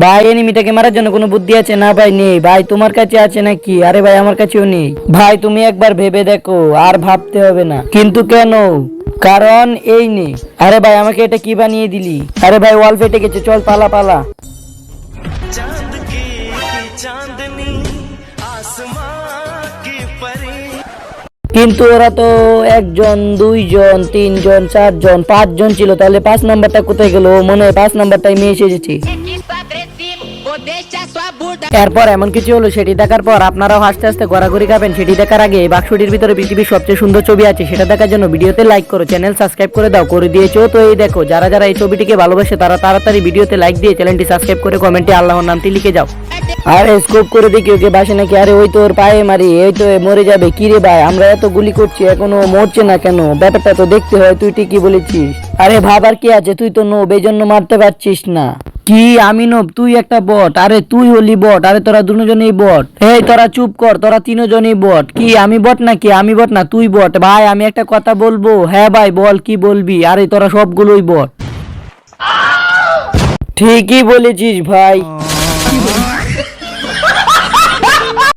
ভাই এনিমিটাকে মারার জন্য কোনো বুদ্ধি আছে? না ভাই নেই। ভাই তোমার কাছে আছে নাকি? আরে ভাই আমার কাছেও নেই। ভাই তুমি একবার ভেবে দেখো, আর ভাবতে হবে না। কিন্তু কেন? কারণ এই নেই। আরে ভাই আমাকে এটা কি বানিয়ে দিলি? আরে ভাই ওয়াল ফেটে গেছে, চল পালা পালা। चांद की चांदनी आसमां की परी। কিন্তু ওরা তো একজন, দুইজন, তিনজন, চারজন, পাঁচজন ছিল। তাহলে 5 নাম্বারটা কোথায় গেল? মনে হয় 5 নাম্বারটাই মেয়ে এসেছে। Está agressivo, vou deixar sua bunda. এরপর এমন কিছু হলো, সেটি দেখার পর আপনারাও হাসতে হাসতে গড়াগড়ি খাবেন। সেটি দেখার আগে এই বাক্সটির ভিতরে পৃথিবীর সবচেয়ে সুন্দর ছবি আছে, সেটা দেখার জন্য ভিডিওতে লাইক করো, চ্যানেল সাবস্ক্রাইব করে দাও। করে দিয়েছো তো? এই দেখো, যারা যারা এই ছবিটিকে ভালোবাসে তারা তাড়াতাড়ি ভিডিওতে লাইক দিয়ে চ্যানেলটি সাবস্ক্রাইব করে কমেন্টে আল্লাহর নামটি লিখে যাও। আর স্কোপ করে দেখি ওকে বাসে নাকি। আরে ওই তো ওর পায়ে মারি, এই তো মরে যাবে। কি রে ভাই, আমরা এত গুলি করছি এখনো মরছে না কেন? ব্যাপারটা তো দেখতে হয়। তুই ঠিকই বলেছিস। আরে ভাবার কি আছে, তুই তো নোব, এই জন্য মারতে পারছিস না। কি আমি নোব? তুই একটা বট। আরে তুই হলি বট। আরে তোরা দুজনেই বট। এই তোরা চুপ কর, তোরা তিনজনই বট। কি আমি বট নাকি? আমি বট না, তুই বট। ভাই আমি একটা কথা বলবো? হ্যাঁ ভাই বল, কি বলবি? আরে তোরা সবগুলোই বট। ঠিকই বলেছিস ভাই।